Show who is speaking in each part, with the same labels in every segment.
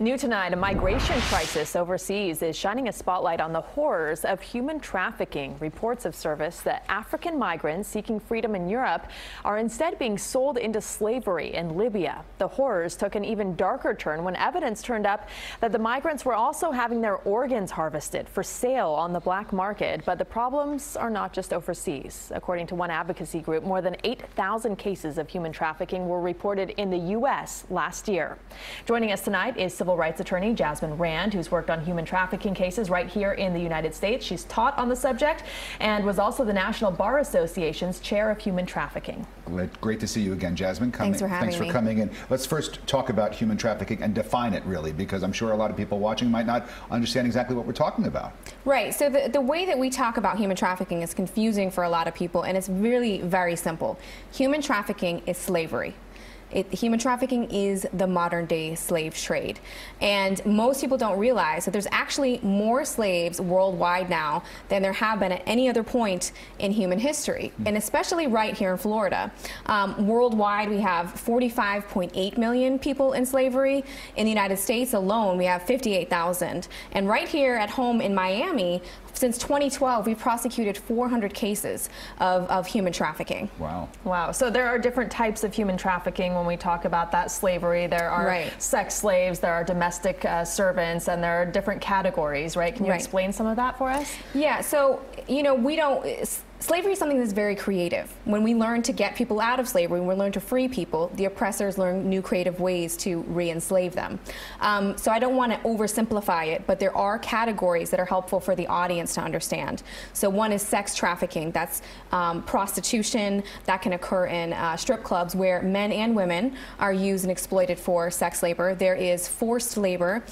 Speaker 1: New tonight, a migration crisis overseas is shining a spotlight on the horrors of human trafficking. Reports have surfaced that African migrants seeking freedom in Europe are instead being sold into slavery in Libya. The horrors took an even darker turn when evidence turned up that the migrants were also having their organs harvested for sale on the black market. But the problems are not just overseas. According to one advocacy group, more than 8,000 cases of human trafficking were reported in the U.S. last year. Joining us tonight is civil rights attorney Jasmine Rand, who's worked on human trafficking cases right here in the United States. She's taught on the subject and was also the National Bar Association's chair of human trafficking.
Speaker 2: Great to see you again, Jasmine.
Speaker 3: Thanks for having me.
Speaker 2: Thanks for coming in. Let's first talk about human trafficking and define it, really, because I'm sure a lot of people watching might not understand exactly what we're talking about.
Speaker 3: Right. So the way that we talk about human trafficking is confusing for a lot of people, and it's really very simple. Human trafficking is slavery. Human trafficking is the modern day slave trade. And most people don't realize that there's actually more slaves worldwide now than there have been at any other point in human history, and especially right here in Florida. Worldwide, we have 45.8 million people in slavery. In the United States alone, we have 58,000. And right here at home in Miami, since 2012, we've prosecuted 400 cases of human trafficking.
Speaker 2: Wow.
Speaker 1: Wow. So there are different types of human trafficking when we talk about that slavery. There are sex slaves, there are domestic servants, and there are different categories, right? Can you explain some of that for us?
Speaker 3: Yeah. So, you know, slavery is something that's very creative. When we learn to get people out of slavery, when we learn to free people, the oppressors learn new creative ways to re-enslave them. So I don't want to oversimplify it, but there are categories that are helpful for the audience to understand. So one is sex trafficking. That's prostitution that can occur in strip clubs where men and women are used and exploited for sex labor. There is forced labor,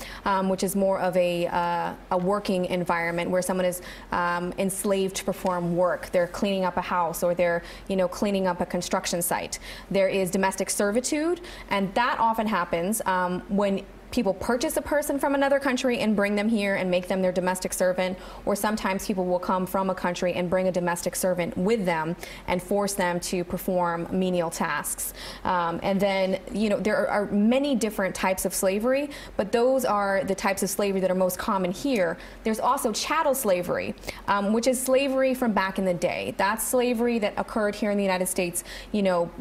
Speaker 3: which is more of a working environment where someone is enslaved to perform work. They're cleaning up a house, or they're, cleaning up a construction site. There is domestic servitude, and that often happens when people purchase a person from another country and bring them here and make them their domestic servant, or sometimes people will come from a country and bring a domestic servant with them and force them to perform menial tasks. And then, there are many different types of slavery, but those are the types of slavery that are most common here. There's also chattel slavery, which is slavery from back in the day. That's slavery that occurred here in the United States,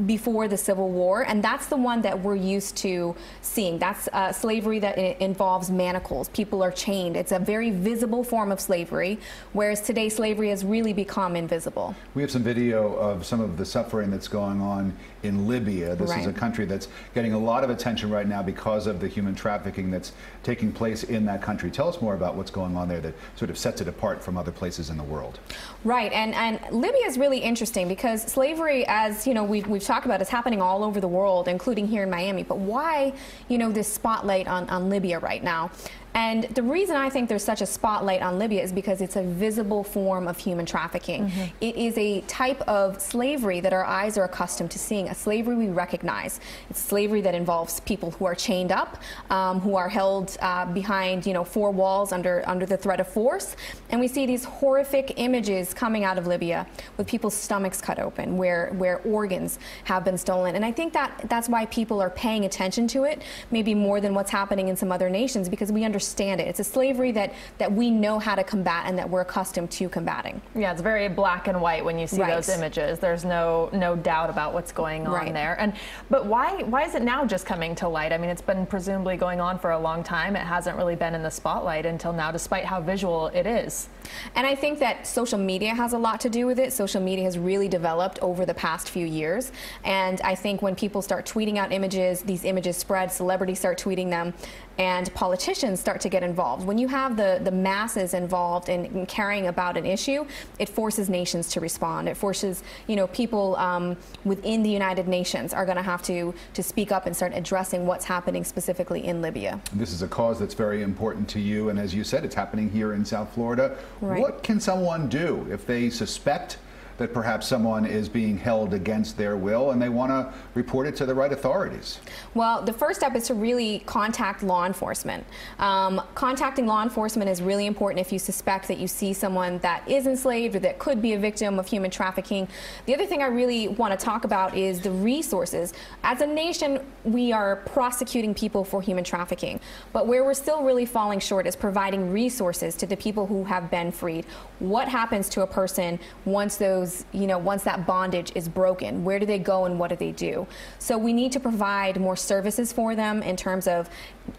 Speaker 3: before the Civil War, and that's the one that we're used to seeing. That's slavery that involves manacles. People are chained. It's a very visible form of slavery, whereas today slavery has really become invisible.
Speaker 2: We have some video of some of the suffering that's going on in Libya. This is a country that's getting a lot of attention right now because of the human trafficking that's taking place in that country. Tell us more about what's going on there that sort of sets it apart from other places in the world.
Speaker 3: Right, and Libya is really interesting because slavery, as we've talked about, is happening all over the world, including here in Miami. But why, this spotlight on Libya right now? And the reason I think there's such a spotlight on Libya is because it's a visible form of human trafficking. It is a type of slavery that our eyes are accustomed to seeing, a slavery we recognize. It's slavery that involves people who are chained up, who are held behind, four walls under the threat of force. And we see these horrific images coming out of Libya with people's stomachs cut open, where organs have been stolen. And I think that's why people are paying attention to it, maybe more than what's happening in some other nations, because we understand it. It's a slavery that we know how to combat and that we're accustomed to combating.
Speaker 1: Yeah, it's very black and white when you see those images. There's no doubt about what's going on there. But why is it now just coming to light? I mean, it's been presumably going on for a long time. It hasn't really been in the spotlight until now, despite how visual it is.
Speaker 3: And I think that social media has a lot to do with it. Social media has really developed over the past few years. And I think when people start tweeting out images, these images spread, celebrities start tweeting them, and politicians start to get involved. When you have the masses involved in caring about an issue, it forces nations to respond. It forces, people within the United Nations are going to have to speak up and start addressing what's happening specifically in Libya.
Speaker 2: This is a cause that's very important to you, and as you said, it's happening here in South Florida. What can someone do if they suspect that perhaps someone is being held against their will and they want to report it to the right authorities?
Speaker 3: Well, the first step is to really contact law enforcement. Contacting law enforcement is really important if you suspect that you see someone that is enslaved or that could be a victim of human trafficking. The other thing I really want to talk about is the resources. As a nation, we are prosecuting people for human trafficking, but where we're still really falling short is providing resources to the people who have been freed. What happens to a person once once that bondage is broken? Where do they go and what do they do? So we need to provide more services for them in terms of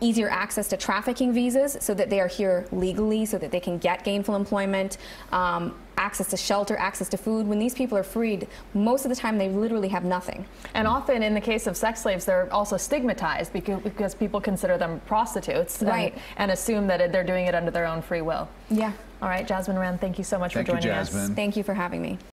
Speaker 3: easier access to trafficking visas so that they are here legally, so that they can get gainful employment, access to shelter, access to food. When these people are freed, most of the time they literally have nothing.
Speaker 1: And often in the case of sex slaves, they're also stigmatized because people consider them prostitutes,
Speaker 3: right,
Speaker 1: and assume that they're doing it under their own free will.
Speaker 3: Yeah.
Speaker 1: All right, Jasmine Rand, thank you so much for joining us.
Speaker 2: Jasmine.
Speaker 3: Thank you for having me.